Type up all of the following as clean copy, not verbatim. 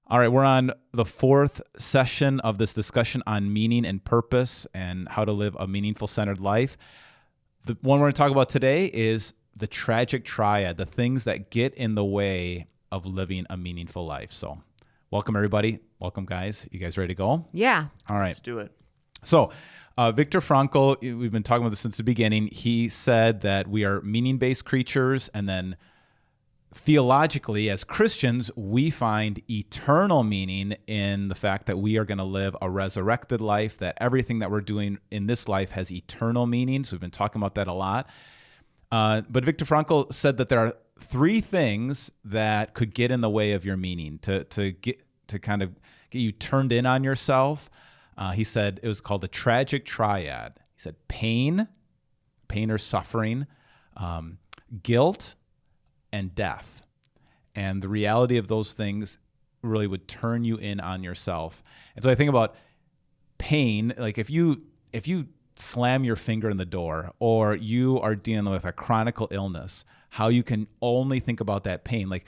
All right, we're on the fourth session of this discussion on meaning and purpose and how to live a meaningful, centered life. The one we're going to talk about today is the tragic triad, the things that get in the way of living a meaningful life. So welcome, everybody. Welcome, guys. You guys ready to go? Yeah. All right. Let's do it. So Viktor Frankl, we've been talking about this since the beginning. He said that we are meaning-based creatures, and then theologically, as Christians, we find eternal meaning in the fact that we are going to live a resurrected life, that everything that we're doing in this life has eternal meaning. So we've been talking about that a lot. But Viktor Frankl said that there are three things that could get in the way of your meaning, to kind of get you turned in on yourself. He said it was called the tragic triad. He said pain or suffering, guilt, and death. And the reality of those things really would turn you in on yourself. And so I think about pain, like if you slam your finger in the door, or you are dealing with a chronic illness, how you can only think about that pain. Like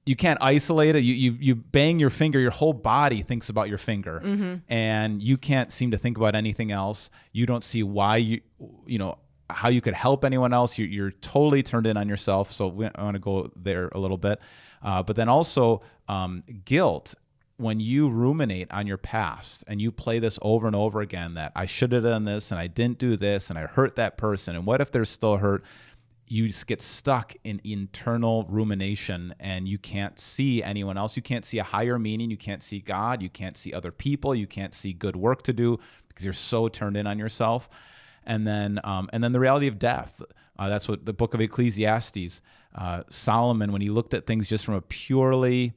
you can't isolate it. You bang your finger, your whole body thinks about your finger, and you can't seem to think about anything else. You don't see why how you could help anyone else. You're totally turned in on yourself. So I want to go there a little bit. But then also guilt, when you ruminate on your past and you play this over and over again, that I should have done this and I didn't do this and I hurt that person. And what if they're still hurt? You just get stuck in internal rumination and you can't see anyone else. You can't see a higher meaning. You can't see God. You can't see other people. You can't see good work to do because you're so turned in on yourself. And then the reality of death. That's what the book of Ecclesiastes, Solomon, when he looked at things just from a purely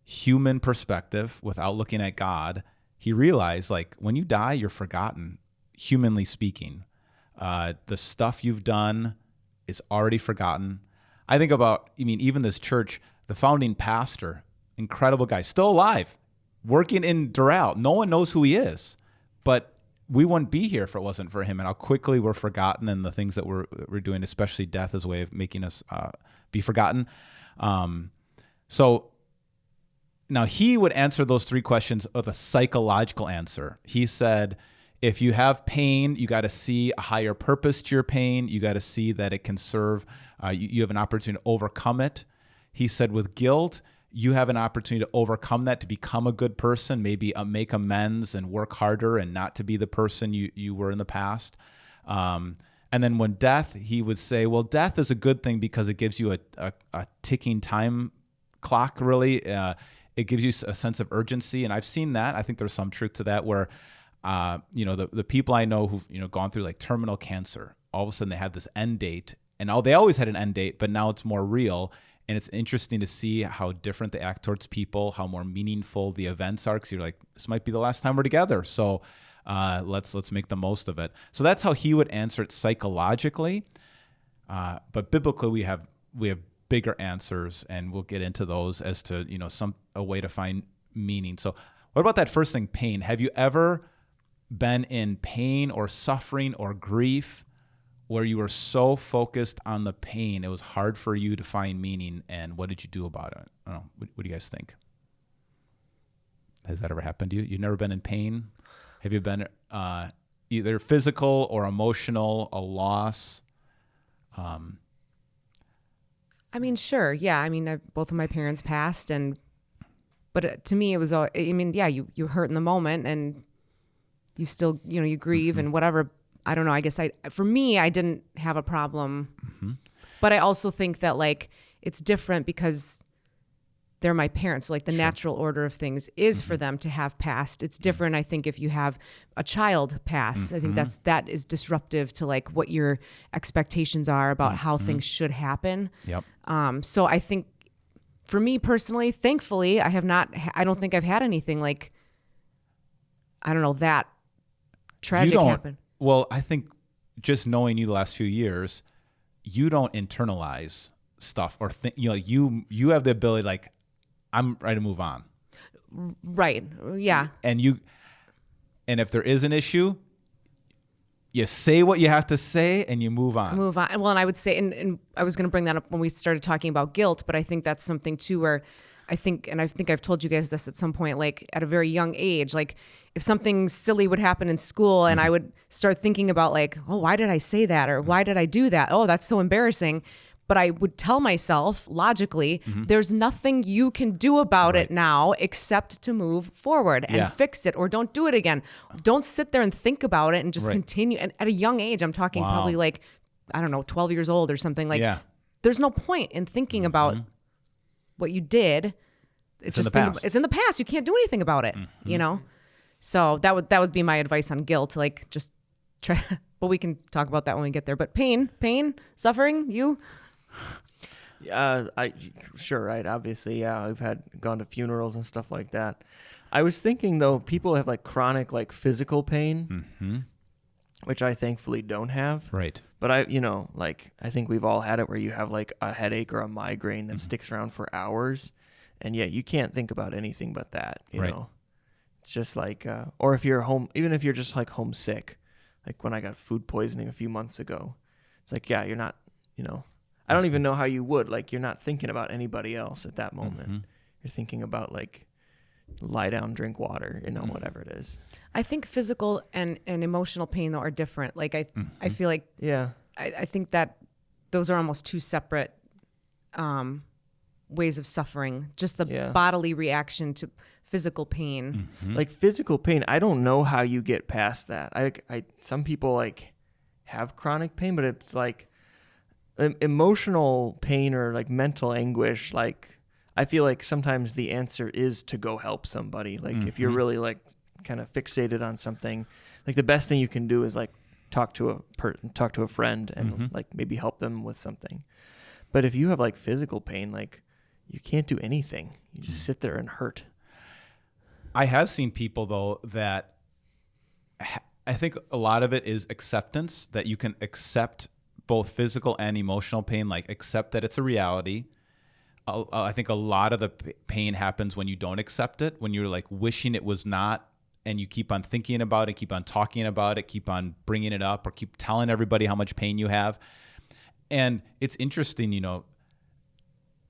human perspective without looking at God, he realized, like, when you die, you're forgotten, humanly speaking. The stuff you've done is already forgotten. I think about, even this church, the founding pastor, incredible guy, still alive, working in Doral. No one knows who he is, but we wouldn't be here if it wasn't for him, and how quickly we're forgotten, and the things that we're doing, especially death, as a way of making us be forgotten. So now he would answer those three questions with a psychological answer. He said, if you have pain, you got to see a higher purpose to your pain. You got to see that it can serve. You have an opportunity to overcome it. He said, with guilt, you have an opportunity to overcome that, to become a good person, maybe make amends and work harder and not to be the person you were in the past. And then when death, he would say, well, death is a good thing because it gives you a ticking time clock, really. It gives you a sense of urgency. And I've seen that. I think there's some truth to that where, the people I know who've, gone through like terminal cancer, all of a sudden they have this end date, and they always had an end date, but now it's more real. And it's interesting to see how different they act towards people, how more meaningful the events are, because you're like, this might be the last time we're together. So let's make the most of it. So that's how he would answer it psychologically. But biblically, we have bigger answers, and we'll get into those as to a way to find meaning. So what about that first thing, pain? Have you ever been in pain or suffering or grief where you were so focused on the pain, it was hard for you to find meaning? And what did you do about it? I don't know. What do you guys think? Has that ever happened to you? You've never been in pain? Have you been either physical or emotional, a loss? Sure. Yeah. Both of my parents passed, but to me, it was all, you hurt in the moment, and you still, you grieve and whatever. I don't know. I guess for me, I didn't have a problem, but I also think that like it's different because they're my parents. So like the natural order of things is for them to have passed. It's different. I think if you have a child pass, I think that is disruptive to like what your expectations are about how things should happen. Yep. So I think for me personally, thankfully, I don't think I've had anything like, I don't know, that tragic happen. Well, I think just knowing you the last few years, you don't internalize stuff or think, you have the ability, like, I'm ready to move on. Right. Yeah. And if there is an issue, you say what you have to say and you move on. Well, and I would say, and I was going to bring that up when we started talking about guilt, but I think that's something too where I think I've told you guys this at some point, like at a very young age, like if something silly would happen in school and I would start thinking about like, oh, why did I say that? Or why did I do that? Oh, that's so embarrassing. But I would tell myself logically, there's nothing you can do about it now except to move forward and fix it, or don't do it again. Don't sit there and think about it and just continue. And at a young age, I'm talking probably like, I don't know, 12 years old or something. Like there's no point in thinking about what you did. It's just it's in the past. You can't do anything about it, you know? So that would be my advice on guilt. Like just try, but we can talk about that when we get there. But pain, suffering, Sure, right. Obviously, yeah, I've gone to funerals and stuff like that. I was thinking though, people have like chronic like physical pain, which I thankfully don't have. Right. But I think we've all had it where you have like a headache or a migraine that sticks around for hours, and yet you can't think about anything but that. You know, it's just like, or if you're home, even if you're just like homesick, like when I got food poisoning a few months ago, it's like, yeah, you're not, I don't even know how you would, like, you're not thinking about anybody else at that moment. You're thinking about like, lie down, drink water, whatever it is. I think physical and emotional pain though are different. Like I feel like, I think that those are almost two separate ways of suffering. Just the bodily reaction to physical pain. Like physical pain, I don't know how you get past that. Some people like have chronic pain, but it's like emotional pain or like mental anguish. Like I feel like sometimes the answer is to go help somebody. Like if you're really like kind of fixated on something, like the best thing you can do is like talk to a friend and like maybe help them with something. But if you have like physical pain, like you can't do anything. You just sit there and hurt. I have seen people though that I think a lot of it is acceptance, that you can accept both physical and emotional pain, like accept that it's a reality. I think a lot of the pain happens when you don't accept it, when you're like wishing it was not, and you keep on thinking about it, keep on talking about it, keep on bringing it up, or keep telling everybody how much pain you have. And it's interesting,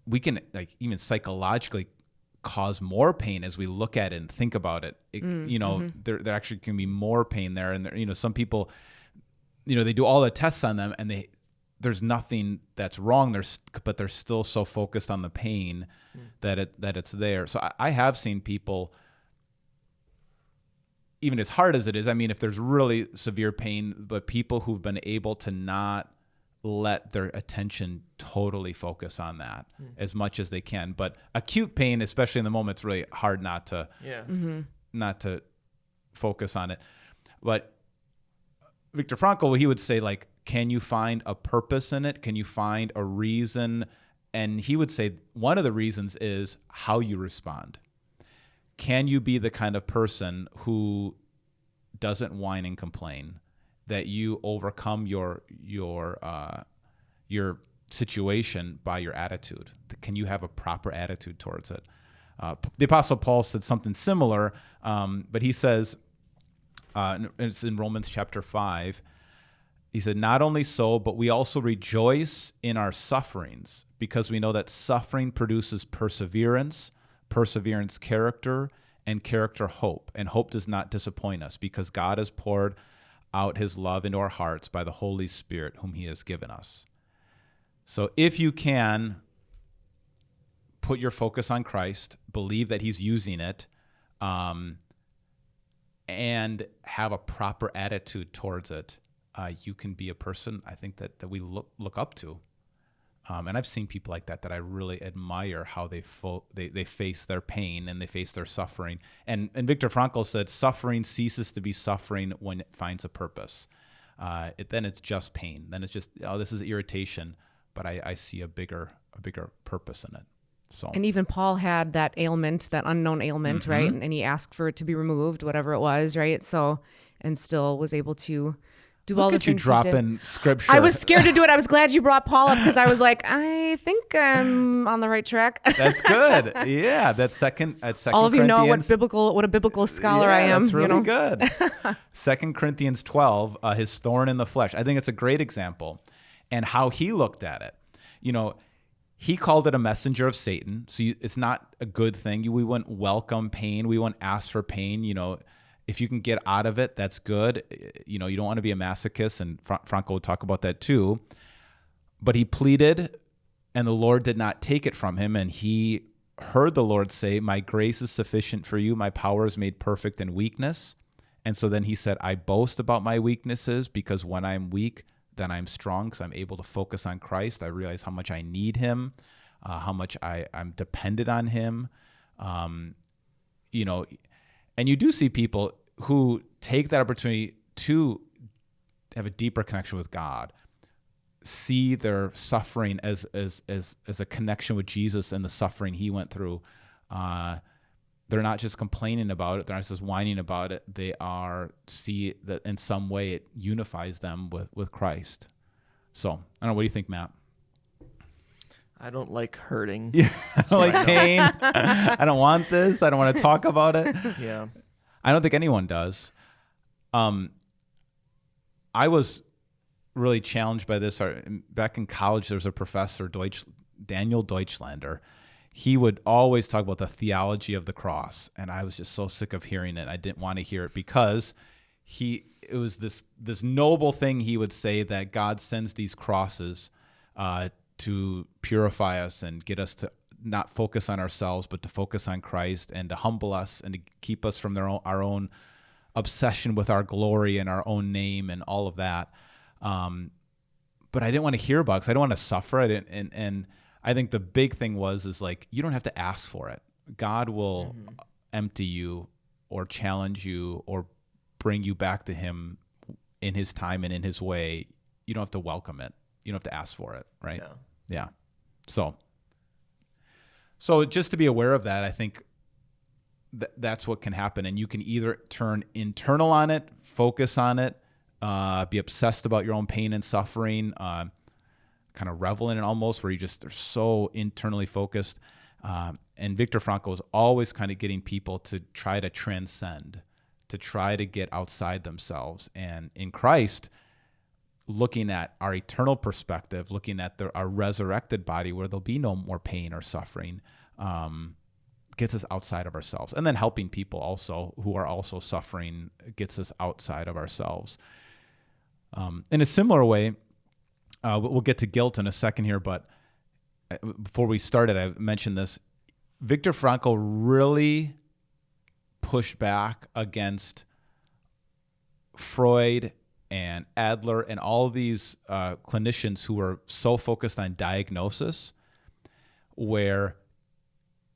we can like even psychologically cause more pain as we look at it and think about it. There actually can be more pain there. And some people, they do all the tests on them and there's nothing that's wrong. But they're still so focused on the pain that it's there. So I have seen people, even as hard as it is, I mean, if there's really severe pain, but people who've been able to not let their attention totally focus on that as much as they can. But acute pain, especially in the moment, it's really hard not to focus on it. But Viktor Frankl, he would say, like, can you find a purpose in it? Can you find a reason? And he would say one of the reasons is how you respond. Can you be the kind of person who doesn't whine and complain, that you overcome your situation by your attitude? Can you have a proper attitude towards it? The Apostle Paul said something similar, but he says, it's in Romans chapter 5, he said, not only so, but we also rejoice in our sufferings, because we know that suffering produces perseverance, perseverance character, and character hope. And hope does not disappoint us, because God has poured out his love into our hearts by the Holy Spirit whom he has given us. So if you can put your focus on Christ, believe that he's using it, and have a proper attitude towards it, you can be a person, I think, that we look up to. And I've seen people like that I really admire, how they face their pain and they face their suffering. And Viktor Frankl said, suffering ceases to be suffering when it finds a purpose. Then it's just pain. Then it's just, this is irritation, but I see a bigger purpose in it. So. And even Paul had that ailment, that unknown ailment, right? And he asked for it to be removed, whatever it was, right? So, and still was able to do all the things he did. Look at you dropping scripture. I was scared to do it. I was glad you brought Paul up, because I was like, I think I'm on the right track. That's good. Yeah, that's second. All of you know what a biblical scholar I am. That's really good. 2 Corinthians 12, his thorn in the flesh. I think it's a great example, and how he looked at it. he called it a messenger of Satan. So it's not a good thing. We wouldn't welcome pain. We wouldn't ask for pain. If you can get out of it, that's good. You don't want to be a masochist, and Frankl would talk about that too. But he pleaded, and the Lord did not take it from him. And he heard the Lord say, "My grace is sufficient for you. My power is made perfect in weakness." And so then he said, "I boast about my weaknesses, because when I'm weak, then I'm strong, because I'm able to focus on Christ. I realize how much I need him, how much I'm dependent on him." And you do see people who take that opportunity to have a deeper connection with God, see their suffering as a connection with Jesus and the suffering he went through. They're not just complaining about it. They're not just whining about it. They see that in some way it unifies them with Christ. So I don't know. What do you think, Matt? I don't like hurting. Yeah, I don't like pain. I don't want this. I don't want to talk about it. Yeah. I don't think anyone does. I was really challenged by this. Back in college, there was a professor, Daniel Deutschlander. He would always talk about the theology of the cross, and I was just so sick of hearing it. I didn't want to hear it because it was this noble thing he would say, that God sends these crosses to purify us and get us to not focus on ourselves, but to focus on Christ, and to humble us and to keep us from our own obsession with our glory and our own name and all of that. But I didn't want to hear about it because I don't want to suffer. And I think the big thing is like, you don't have to ask for it. God will empty you or challenge you or bring you back to him in his time and in his way. You don't have to welcome it. You don't have to ask for it, right? Yeah. So just to be aware of that, I think that's what can happen. And you can either turn internal on it, focus on it, be obsessed about your own pain and suffering, kind of revel in it almost, where they're so internally focused. And Viktor Frankl was always kind of getting people to try to transcend, to try to get outside themselves. And in Christ, looking at our eternal perspective, looking at our resurrected body where there'll be no more pain or suffering, gets us outside of ourselves. And then helping people also who are also suffering gets us outside of ourselves. In a similar way, we'll get to guilt in a second here, but before we started, I mentioned this. Viktor Frankl really pushed back against Freud and Adler and all of these clinicians who were so focused on diagnosis, where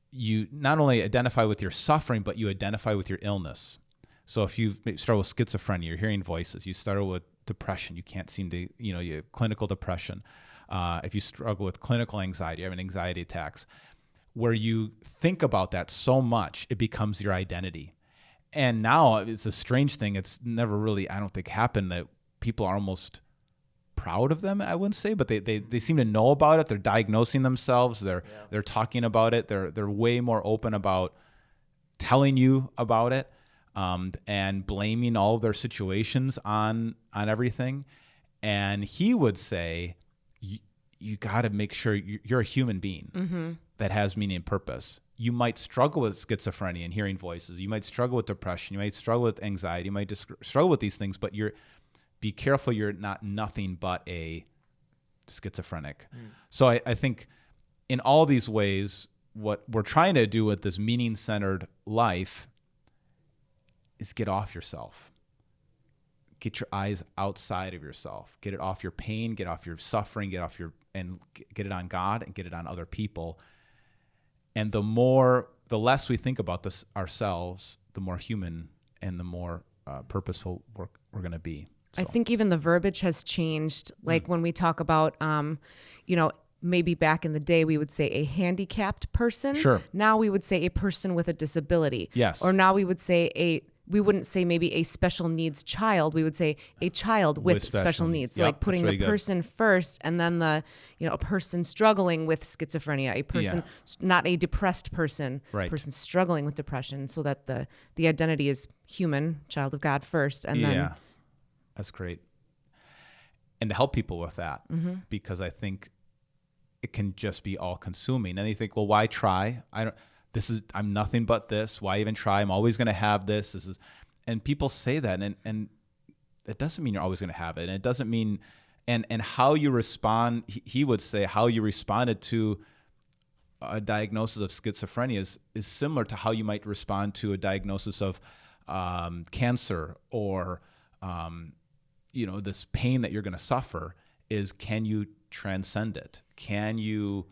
you not only identify with your suffering, but you identify with your illness. So if you struggle with schizophrenia, you're hearing voices. You struggle with depression, you can't seem to, you have clinical depression. If you struggle with clinical anxiety, you're having anxiety attacks, where you think about that so much, it becomes your identity. And now it's a strange thing. It's never really, I don't think, happened that people are almost proud of them, I wouldn't say, but they seem to know about it. They're diagnosing themselves. They're talking about it. They're way more open about telling you about it, and blaming all of their situations on everything. And he would say, you got to make sure you're a human being that has meaning and purpose. You might struggle with schizophrenia and hearing voices. You might struggle with depression. You might struggle with anxiety. You might struggle with these things, but be careful you're not nothing but a schizophrenic. So I think in all these ways, what we're trying to do with this meaning-centered life is get off yourself. Get your eyes outside of yourself. Get it off your pain, get off your suffering, get it on God and get it on other people. And the less we think about this ourselves, the more human and the more purposeful we're going to be. So. I think even the verbiage has changed. Like when we talk about, maybe back in the day we would say a handicapped person. Sure. Now we would say a person with a disability. Yes. Or now we would say we wouldn't say maybe a special needs child. We would say a child with special needs. So like putting the person first, and then a person struggling with schizophrenia, a person, not a depressed person, right. person struggling with depression, so that the identity is human, child of God first. And then that's great. And to help people with that, because I think it can just be all consuming. And you think, well, why try? I'm nothing but this. Why even try? I'm always going to have this. And people say that, and it doesn't mean you're always going to have it. And it doesn't mean, and how you respond, he would say how you responded to a diagnosis of schizophrenia is similar to how you might respond to a diagnosis of cancer or, this pain that you're going to suffer. Is, can you transcend it? Can you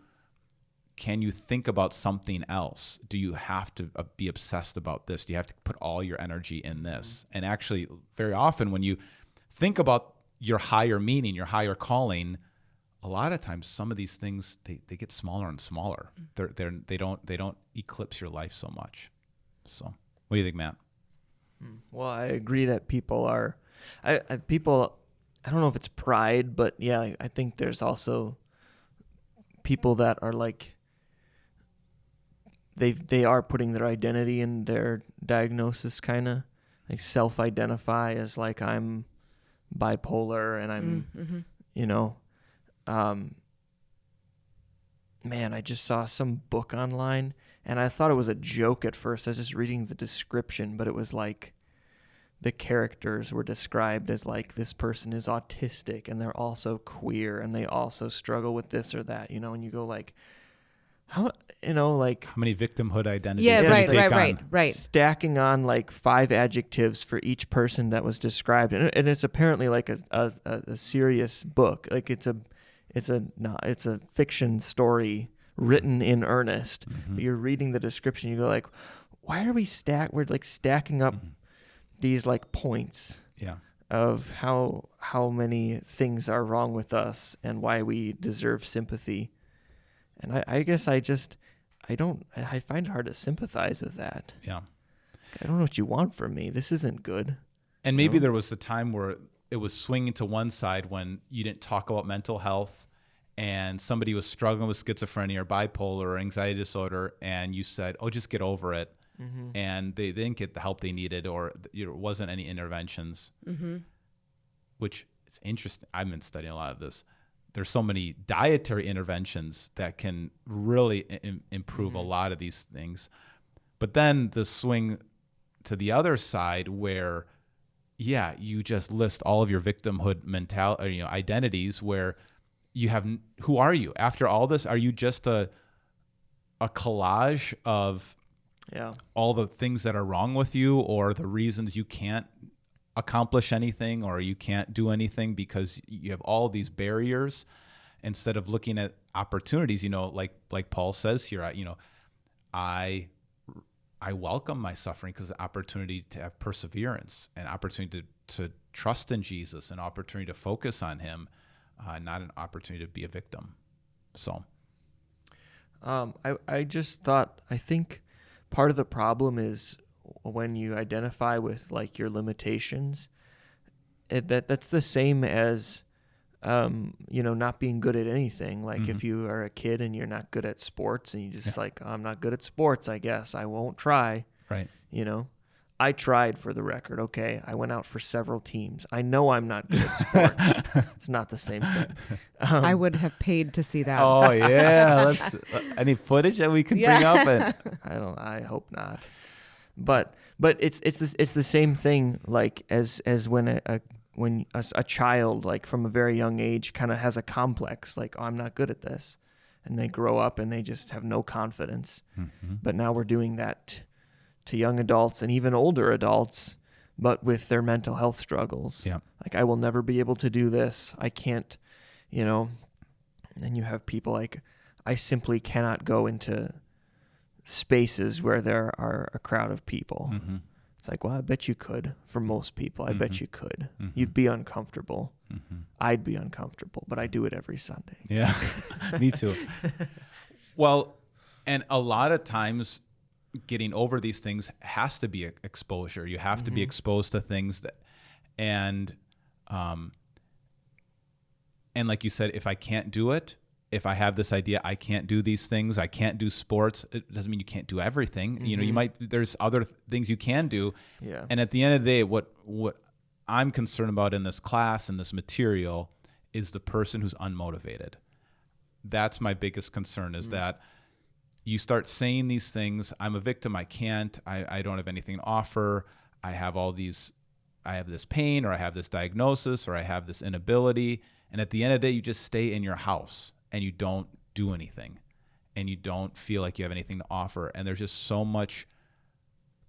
think about something else? Do you have to be obsessed about this? Do you have to put all your energy in this? And actually, very often when you think about your higher meaning, your higher calling, a lot of times some of these things they get smaller and smaller. They don't eclipse your life so much. So, what do you think, Matt? Well, I agree that people are, I don't know if it's pride, but yeah, I think there's also people that are like, they are putting their identity in their diagnosis, kind of like self-identify as like, I'm bipolar and I'm, man, I just saw some book online and I thought it was a joke at first. I was just reading the description, but it was like the characters were described as like, this person is autistic and they're also queer and they also struggle with this or that, and you go like, how many victimhood identities? Yeah, can you take on? right. Stacking on like 5 adjectives for each person that was described, and it's apparently like a serious book. Like it's a fiction story written in earnest. Mm-hmm. But you're reading the description, you go like, why are we're like stacking up these like points of how many things are wrong with us and why we deserve sympathy. And I guess I find it hard to sympathize with that. Yeah. I don't know what you want from me. This isn't good. And maybe there was a time where it was swinging to one side when you didn't talk about mental health and somebody was struggling with schizophrenia or bipolar or anxiety disorder, and you said, oh, just get over it. Mm-hmm. And they didn't get the help they needed, or there wasn't any interventions, which is interesting. I've been studying a lot of this. There's so many dietary interventions that can really improve a lot of these things. But then the swing to the other side where, you just list all of your victimhood mentality, identities, where you have, who are you? After all this, are you just a collage of all the things that are wrong with you, or the reasons you can't accomplish anything or you can't do anything because you have all these barriers, instead of looking at opportunities? Like Paul says here, I welcome my suffering because the opportunity to have perseverance, an opportunity to trust in Jesus, an opportunity to focus on him, not an opportunity to be a victim. So I just thought, I think part of the problem is when you identify with like your limitations, that's the same as not being good at anything. Like if you are a kid and you're not good at sports and you just like, I'm not good at sports, I guess I won't try. Right. I tried, for the record. Okay. I went out for several teams. I know I'm not good at sports. It's not the same thing. I would have paid to see that. Oh yeah. Any footage that we could bring up? I hope not. But it's the same thing, like as when a child, like from a very young age, kind of has a complex, like, oh, I'm not good at this, and they grow up and they just have no confidence. But now we're doing that to young adults and even older adults, but with their mental health struggles. Like, I will never be able to do this. I can't, and you have people like, I simply cannot go into spaces where there are a crowd of people. It's like, well, I bet you could. For most people, I bet you could. You'd be uncomfortable. I'd be uncomfortable, but I do it every Sunday. Yeah, me too. Well, and a lot of times getting over these things has to be exposure. You have to be exposed to things that, and like you said, if I can't do it, if I have this idea, I can't do these things, I can't do sports, it doesn't mean you can't do everything. There's other things you can do. Yeah. And at the end of the day, what I'm concerned about in this class and this material is the person who's unmotivated. that's my biggest concern is that you start saying these things. I'm a victim. I can't. I don't have anything to offer. I have this pain, or I have this diagnosis, or I have this inability. And at the end of the day, you just stay in your house and you don't do anything, and you don't feel like you have anything to offer. And there's just so much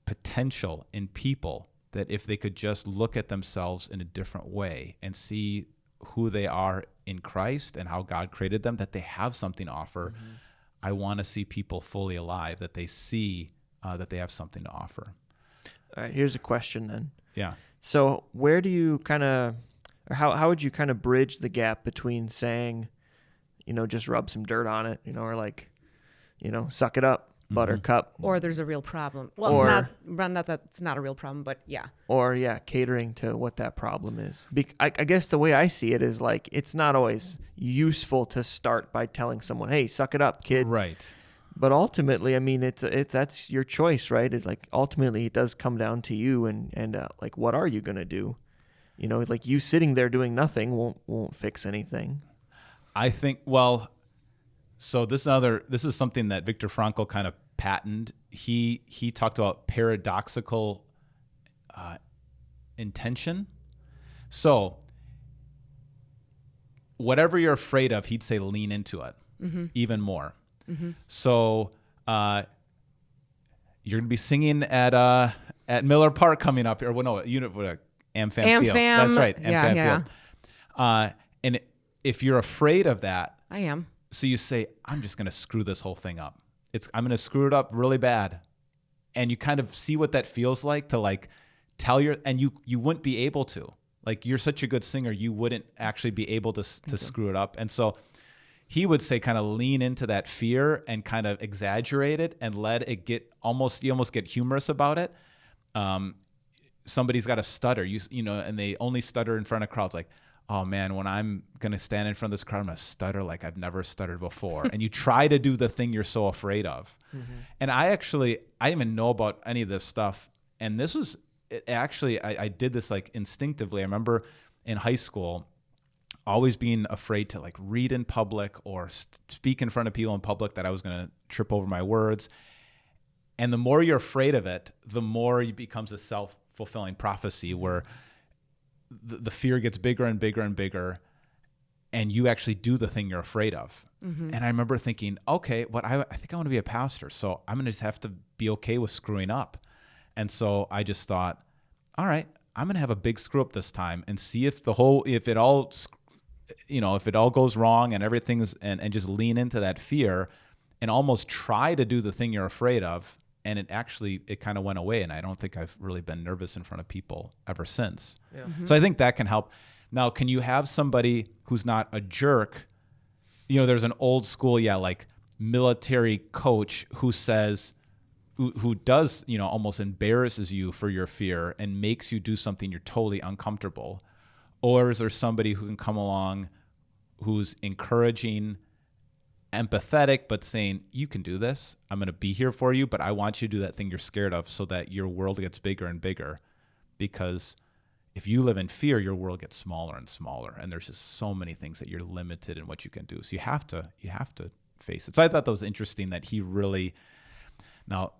potential in people that if they could just look at themselves in a different way and see who they are in Christ and how God created them, that they have something to offer. I want to see people fully alive, that they see that they have something to offer. All right, here's a question then. Yeah. So where do you kind of, or how would you kind of bridge the gap between saying, just rub some dirt on it, or like, suck it up, buttercup. Or there's a real problem. Well, Or- not that it's not a real problem, but yeah. Or catering to what that problem is. I guess the way I see it is like, it's not always useful to start by telling someone, hey, suck it up, kid. Right. But ultimately, I mean, it's that's your choice, right? It's like, ultimately it does come down to you and like, what are you going to do? Like you sitting there doing nothing won't fix anything. I think, so this is something that Viktor Frankl kind of patented. He talked about paradoxical intention. So whatever you're afraid of, he'd say lean into it even more. So you're going to be singing at Miller Park coming up here. Well, no, AmFam Field. That's right, AmFam Field. And if you're afraid of that, I am. so you say, I'm just going to screw this whole thing up. I'm going to screw it up really bad. And you kind of see what that feels like to like tell and you wouldn't be able to. Like, you're such a good singer, you wouldn't actually be able to screw it up. And so he would say kind of lean into that fear and kind of exaggerate it and let it get you almost get humorous about it. Somebody's got to stutter, and they only stutter in front of crowds, like, oh man, when I'm going to stand in front of this crowd, I'm going to stutter like I've never stuttered before. And you try to do the thing you're so afraid of. And I didn't even know about any of this stuff. And this was I did this like instinctively. I remember in high school, always being afraid to like read in public or speak in front of people in public, that I was going to trip over my words. And the more you're afraid of it, the more it becomes a self-fulfilling prophecy where the fear gets bigger and bigger and bigger, and you actually do the thing you're afraid of. And I remember thinking, okay, I think I want to be a pastor, so I'm going to just have to be okay with screwing up. And so I just thought, all right, I'm going to have a big screw up this time and see if it all goes wrong and everything's, and just lean into that fear and almost try to do the thing you're afraid of. And it kind of went away. And I don't think I've really been nervous in front of people ever since. Yeah. So I think that can help. Now, can you have somebody who's not a jerk? There's an old school, like military coach who says, who does, almost embarrasses you for your fear and makes you do something you're totally uncomfortable? Or is there somebody who can come along who's encouraging, empathetic, but saying, you can do this. I'm going to be here for you, but I want you to do that thing you're scared of so that your world gets bigger and bigger. Because if you live in fear, your world gets smaller and smaller. And there's just so many things that you're limited in what you can do. So you have to face it. So I thought that was interesting that he really, now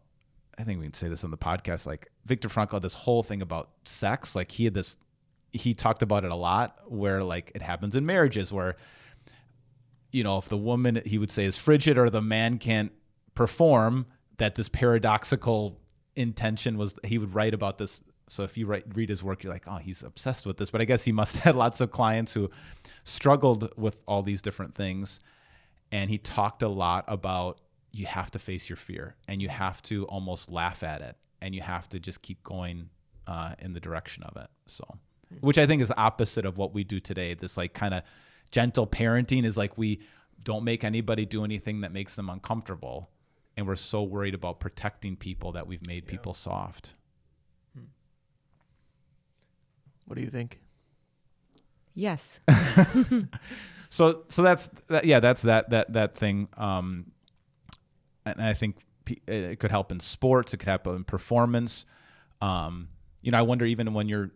I think we can say this on the podcast, like Viktor Frankl had this whole thing about sex. Like he talked about it a lot, where like it happens in marriages where, if the woman, he would say, is frigid or the man can't perform, that this paradoxical intention was, he would write about this. So if you read his work, you're like, oh, he's obsessed with this. But I guess he must have had lots of clients who struggled with all these different things. And he talked a lot about, you have to face your fear and you have to almost laugh at it and you have to just keep going in the direction of it. So, which I think is opposite of what we do today. This like kind of gentle parenting is like, we don't make anybody do anything that makes them uncomfortable. And we're so worried about protecting people that we've made people soft. What do you think? Yes. So that's that. Yeah, that's that thing. And I think it could help in sports. It could help in performance. I wonder, even when you're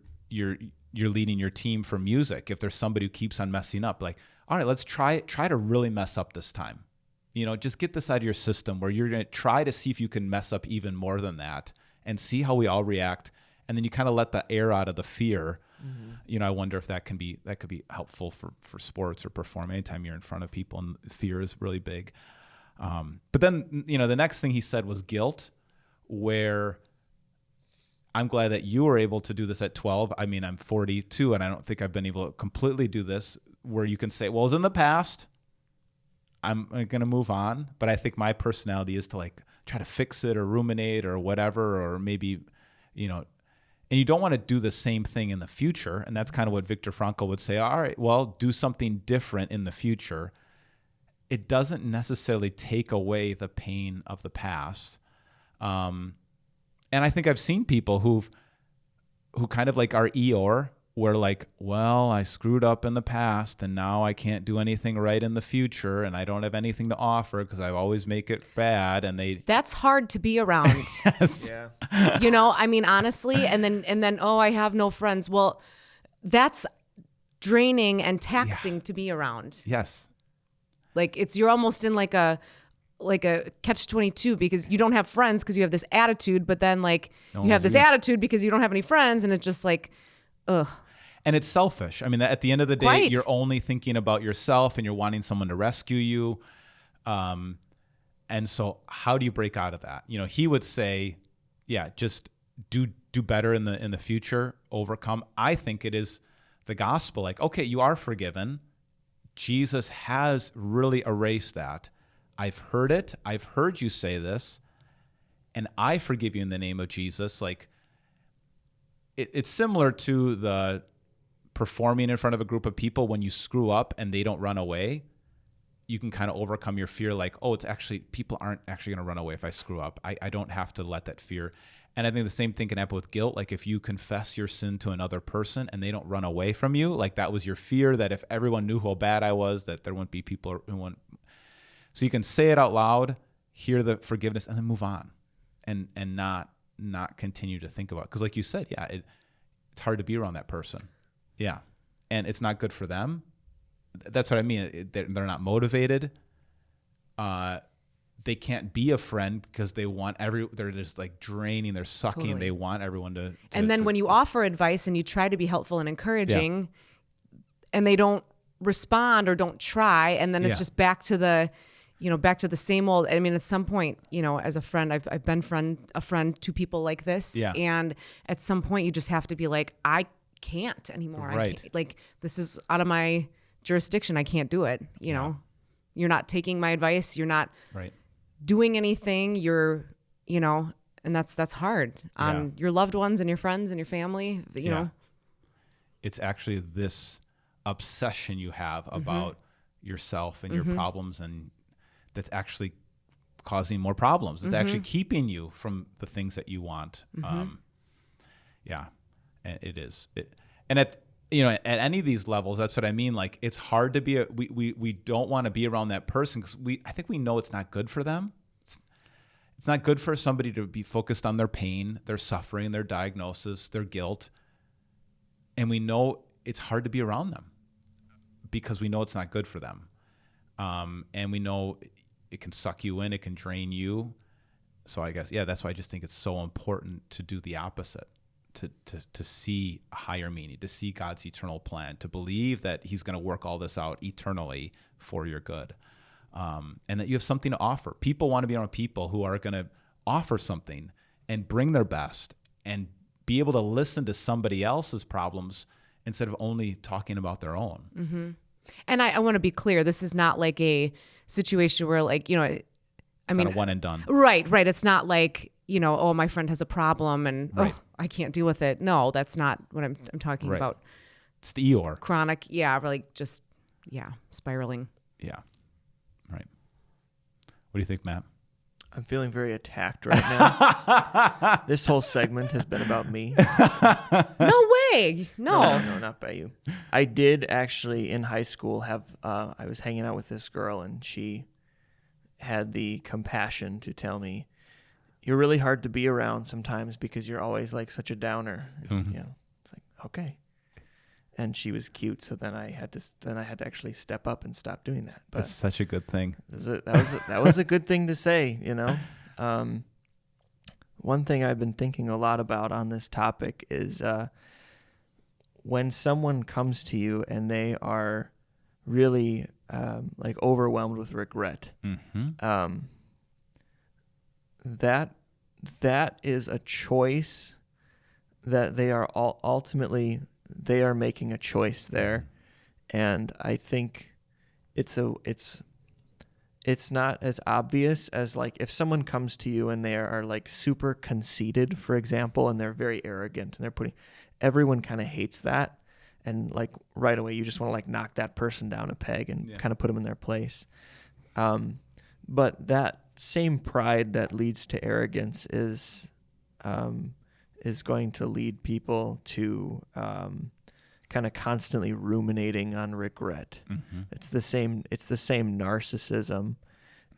leading your team for music, if there's somebody who keeps on messing up, like, all right, let's try to really mess up this time. Just get this out of your system where you're going to try to see if you can mess up even more than that and see how we all react. And then you kind of let the air out of the fear. I wonder if that could be helpful for sports or performing anytime you're in front of people and fear is really big. But then, the next thing he said was guilt, where I'm glad that you were able to do this at 12. I mean, I'm 42 and I don't think I've been able to completely do this where you can say, well, it's in the past. I'm going to move on. But I think my personality is to like try to fix it or ruminate or whatever, or maybe, and you don't want to do the same thing in the future. And that's kind of what Viktor Frankl would say. All right, well, do something different in the future. It doesn't necessarily take away the pain of the past. And I think I've seen people who kind of like are Eeyore, where like, well, I screwed up in the past and now I can't do anything right in the future and I don't have anything to offer because I always make it bad. And that's hard to be around. Yes. Yeah. I mean, honestly, and then, oh, I have no friends. Well, that's draining and taxing to be around. Yes. Like you're almost in like a catch-22 because you don't have friends because you have this attitude, but then like you have this attitude because you don't have any friends, and it's just like, ugh. And it's selfish. I mean, at the end of the day, Right. You're only thinking about yourself and you're wanting someone to rescue you. And so how do you break out of that? He would say, yeah, just do better in the future, overcome. I think it is the gospel. Like, okay, you are forgiven. Jesus has really erased that. I've heard it. I've heard you say this, and I forgive you in the name of Jesus. Like, it's similar to the performing in front of a group of people when you screw up and they don't run away. You can kind of overcome your fear, like, oh, it's actually, people aren't actually going to run away if I screw up. I don't have to let that fear. And I think the same thing can happen with guilt. Like if you confess your sin to another person and they don't run away from you, like that was your fear that if everyone knew how bad I was, that there wouldn't be people who wouldn't. So you can say it out loud, hear the forgiveness, and then move on and not continue to think about it. Because like you said, yeah, it's hard to be around that person. Yeah. And it's not good for them. That's what I mean. They're not motivated. They can't be a friend because they're just like draining, they're sucking. Totally. They want everyone to and then when you offer advice and you try to be helpful and encouraging, and they don't respond or don't try, and then it's just back to the same old. I mean, at some point, as a friend, I've been a friend to people like this. Yeah. And at some point you just have to be like, I can't anymore. Right. I can't, like, this is out of my jurisdiction. I can't do it. You're not taking my advice. You're not doing anything. And that's hard on your loved ones and your friends and your family, you know. It's actually this obsession you have about yourself and your problems, and that's actually causing more problems. It's actually keeping you from the things that you want. And it is. And at any of these levels, that's what I mean. Like, it's hard to be we don't want to be around that person because I think we know it's not good for them. It's not good for somebody to be focused on their pain, their suffering, their diagnosis, their guilt. And we know it's hard to be around them because we know it's not good for them. And we know it can suck you in, it can drain you. So I guess, that's why I just think it's so important to do the opposite, to see a higher meaning, to see God's eternal plan, to believe that he's going to work all this out eternally for your good. And that you have something to offer. People want to be around people who are going to offer something and bring their best and be able to listen to somebody else's problems instead of only talking about their own. Mm-hmm. And I want to be clear. This is not like a situation where, like, It's not a one and done. Right. It's not like, oh, my friend has a problem and I can't deal with it. No, that's not what I'm talking about. It's the Eeyore. Chronic, really just, spiraling. Yeah. Right. What do you think, Matt? I'm feeling very attacked right now. This whole segment has been about me. No way. No, not by you. I did actually in high school have, I was hanging out with this girl and she had the compassion to tell me, you're really hard to be around sometimes because you're always like such a downer. Mm-hmm. It's like, okay. and she was cute. So then I had to actually step up and stop doing that. But That's such a good thing. that was a good thing to say, you know. One thing I've been thinking a lot about on this topic is when someone comes to you and they are really like overwhelmed with regret. Mm-hmm. That is a choice that they are ultimately they are making a choice there, and I think it's not as obvious as like if someone comes to you and they are like super conceited, for example, and they're very arrogant and everyone kind of hates that, and like right away you just want to like knock that person down a peg and kind of put them in their place. But that same pride that leads to arrogance is going to lead people to kind of constantly ruminating on regret. Mm-hmm. It's the same narcissism.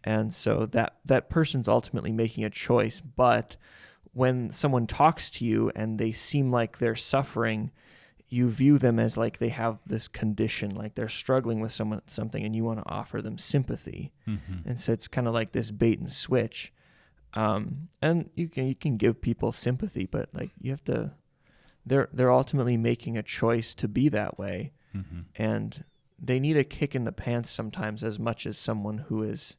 And so that person's ultimately making a choice. But when someone talks to you and they seem like they're suffering, you view them as like they have this condition, like they're struggling with something, and you want to offer them sympathy. Mm-hmm. And so it's kind of like this bait and switch. And you can give people sympathy, but like you have to, they're ultimately making a choice to be that way. Mm-hmm. And they need a kick in the pants sometimes as much as someone who is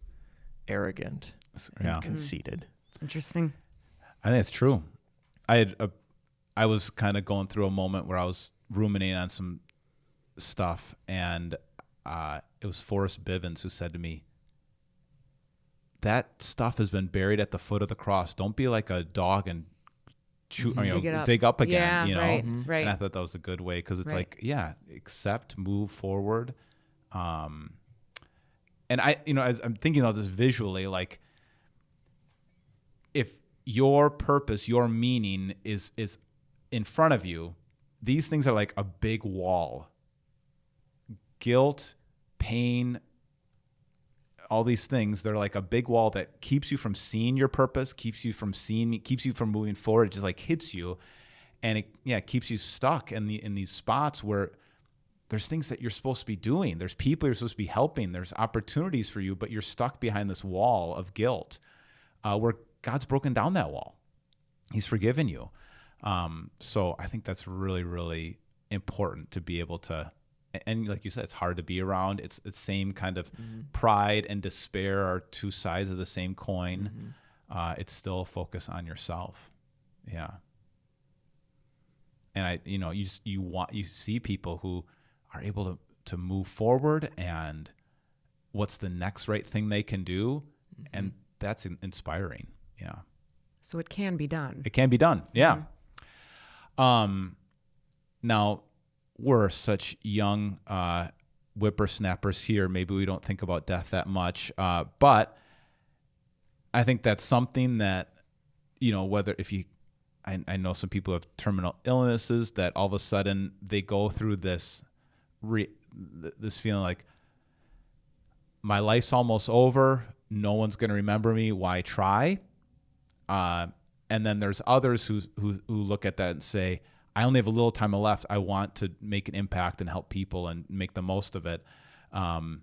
arrogant and conceited. It's interesting. I think it's true. I was kind of going through a moment where I was ruminating on some stuff, and it was Forrest Bivens who said to me, that stuff has been buried at the foot of the cross. Don't be like a dog and dig up again. Yeah, you know, right, Mm-hmm. right. And I thought that was a good way, because it's Right. like, accept, move forward. And as I'm thinking about this visually, like if your purpose, your meaning is in front of you, these things are like a big wall. Guilt, pain, all these things, they're like a big wall that keeps you from seeing your purpose, keeps you from moving forward. It just like hits you, and it keeps you stuck in these spots where there's things that you're supposed to be doing. There's people you're supposed to be helping. There's opportunities for you, but you're stuck behind this wall of guilt, where God's broken down that wall. He's forgiven you. So I think that's really, really important to be able to, and like you said, it's hard to be around. It's the same kind of pride and despair are two sides of the same coin. It's still a focus on yourself. Yeah. And you see people who are able to move forward, and what's the next right thing they can do. And that's inspiring. Yeah. So it can be done. It can be done. Yeah. Now we're such young whippersnappers here. Maybe we don't think about death that much. But I think that's something that, I know some people have terminal illnesses that all of a sudden they go through this feeling like my life's almost over. No one's going to remember me. Why try? And then there's others who look at that and say, I only have a little time left. I want to make an impact and help people and make the most of it. And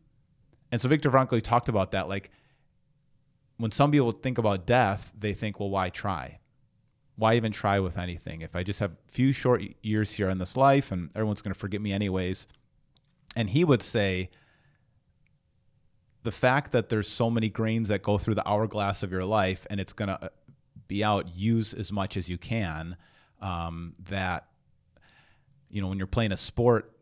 so Viktor Frankl talked about that. Like when some people think about death, they think, well, why try? Why even try with anything? If I just have a few short years here in this life and everyone's going to forget me anyways. And he would say, the fact that there's so many grains that go through the hourglass of your life and it's going to be out, use as much as you can. That, when you're playing a sport,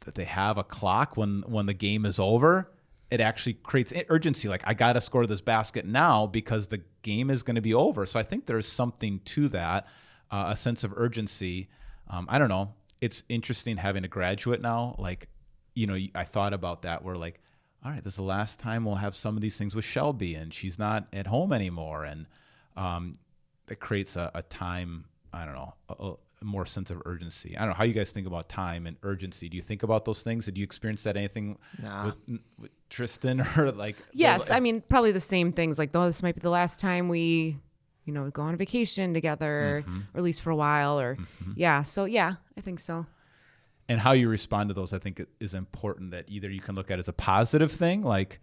that they have a clock when the game is over, it actually creates urgency. Like, I got to score this basket now because the game is going to be over. So I think there's something to that, a sense of urgency. I don't know. It's interesting having a graduate now. Like, I thought about that. We're like, all right, this is the last time we'll have some of these things with Shelby, and she's not at home anymore. And it creates a time, I don't know, a more sense of urgency. I don't know how you guys think about time and urgency. Do you think about those things? Did you experience that anything with Tristan or like? Yes, I mean, probably the same things. Like, this might be the last time we, go on a vacation together, or at least for a while. Or yeah, so yeah, I think so. And how you respond to those, I think, is important. That either you can look at it as a positive thing, like,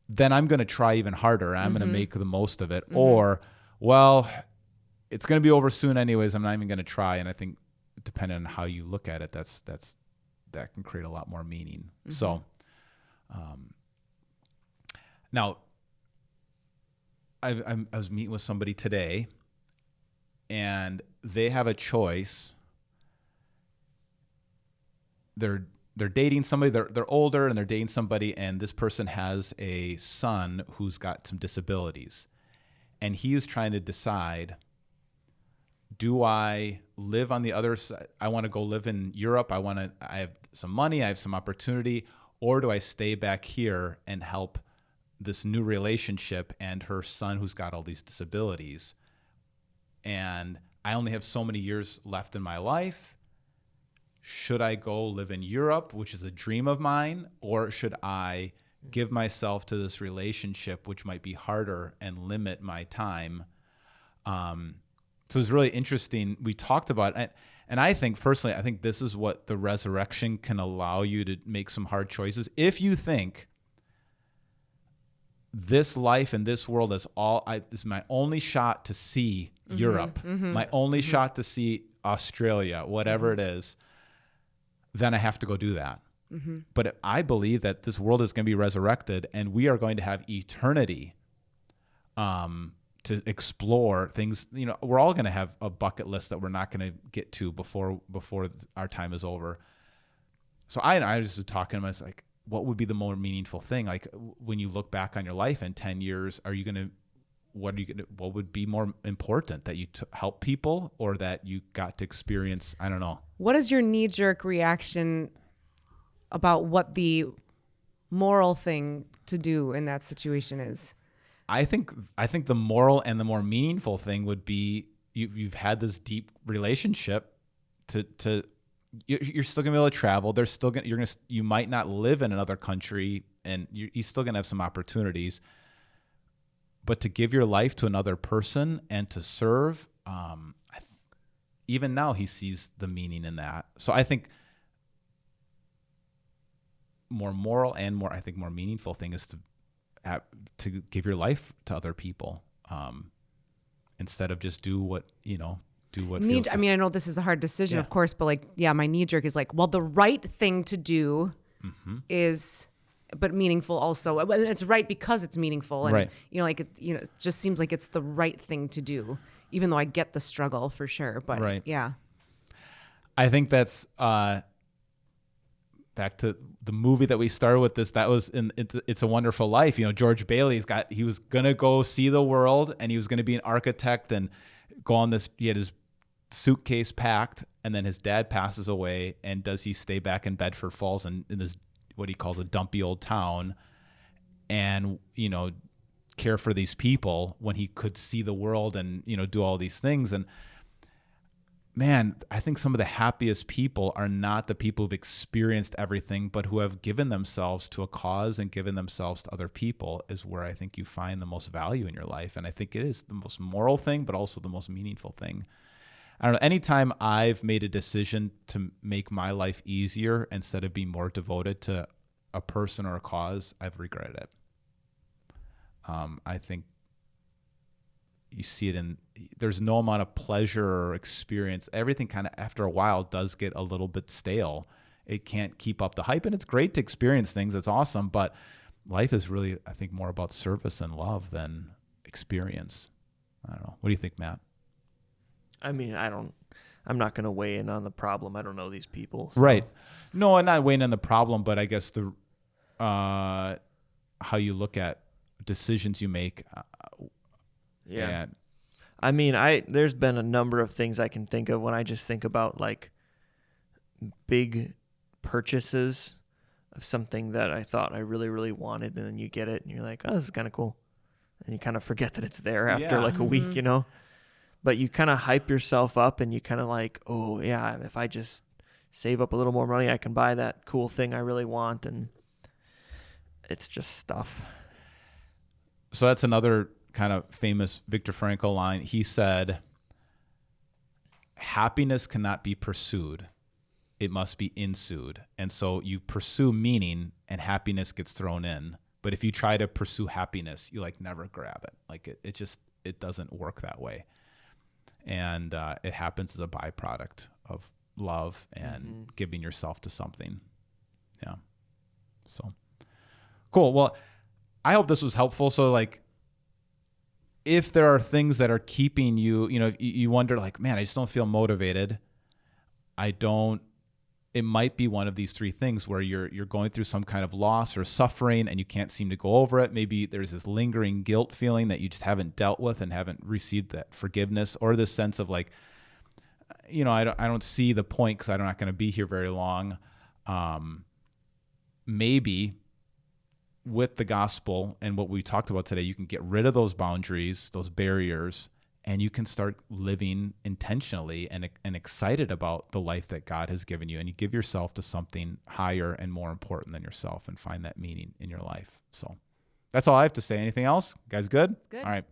then I'm going to try even harder. I'm going to make the most of it. Or, well, it's going to be over soon anyways. I'm not even going to try. And I think depending on how you look at it, that can create a lot more meaning. So, now I was meeting with somebody today, and they have a choice. They're dating somebody, they're older, and they're dating somebody, and this person has a son who's got some disabilities. And he is trying to decide, do I live on the other side? I want to go live in Europe. I have some money, I have some opportunity, or do I stay back here and help this new relationship and her son who's got all these disabilities? And I only have so many years left in my life. Should I go live in Europe, which is a dream of mine, or should I give myself to this relationship, which might be harder and limit my time? So it's really interesting. We talked about it, and I think personally, I think this is what the resurrection can allow you to make some hard choices. If you think this life and this world is this is my only shot to see Europe, my only shot to see Australia, whatever it is, then I have to go do that. But I believe that this world is going to be resurrected, and we are going to have eternity to explore things. You know, we're all going to have a bucket list that we're not going to get to before our time is over. So I was just talking to him. I was like, what would be the more meaningful thing? Like, when you look back on your life in 10 years, what would be more important, that you help people, or that you got to experience? I don't know. What is your knee-jerk reaction about what the moral thing to do in that situation is? I think the moral and the more meaningful thing would be you've had this deep relationship you're still gonna be able to travel. You might not live in another country, and you're still gonna have some opportunities. But to give your life to another person and to serve, even now he sees the meaning in that. So I think more moral and more meaningful thing is to give your life to other people, instead of just do what feels good. I mean, I know this is a hard decision, of course, but my knee jerk is like, well, the right thing to do is, but meaningful also. And it's right because it's meaningful, and right. It just seems like it's the right thing to do, even though I get the struggle for sure. But right. Yeah, I think that's back to the movie that we started with this. That was in It's a Wonderful Life. George Bailey he was gonna go see the world, and he was gonna be an architect and go on this. He had his suitcase packed, and then his dad passes away, and does he stay back in Bedford Falls and in this what he calls a dumpy old town, and care for these people when he could see the world and do all these things? And man, I think some of the happiest people are not the people who've experienced everything, but who have given themselves to a cause and given themselves to other people, is where I think you find the most value in your life. And I think it is the most moral thing, but also the most meaningful thing. I don't know, anytime I've made a decision to make my life easier instead of being more devoted to a person or a cause, I've regretted it. I think you see it there's no amount of pleasure or experience. Everything kind of, after a while, does get a little bit stale. It can't keep up the hype, and it's great to experience things. It's awesome, but life is really, I think, more about service and love than experience. I don't know. What do you think, Matt? I mean, I'm not going to weigh in on the problem. I don't know these people. So. Right. No, I'm not weighing on the problem, but I guess how you look at decisions you make. Yeah. I mean, there's been a number of things I can think of when I just think about like big purchases of something that I thought I really, really wanted, and then you get it and you're like, oh, this is kind of cool. And you kind of forget that it's there after like a week, But you kind of hype yourself up, and you kind of like, oh yeah, if I just save up a little more money, I can buy that cool thing I really want. And it's just stuff. So that's another kind of famous Viktor Frankl line. He said, happiness cannot be pursued. it must be ensued. And so you pursue meaning and happiness gets thrown in. But if you try to pursue happiness, you like never grab it. Like it doesn't work that way. And it happens as a byproduct of love and giving yourself to something. Yeah. So cool. Well, I hope this was helpful. So like, if there are things that are keeping you, you know, you wonder like, man, I just don't feel motivated. It might be one of these three things where you're going through some kind of loss or suffering and you can't seem to go over it. Maybe there's this lingering guilt feeling that you just haven't dealt with and haven't received that forgiveness, or this sense of like, you know, I don't see the point because I'm not going to be here very long. Maybe with the gospel and what we talked about today, you can get rid of those boundaries, those barriers, and you can start living intentionally and excited about the life that God has given you. And you give yourself to something higher and more important than yourself and find that meaning in your life. So that's all I have to say. Anything else? You guys good? It's good. All right.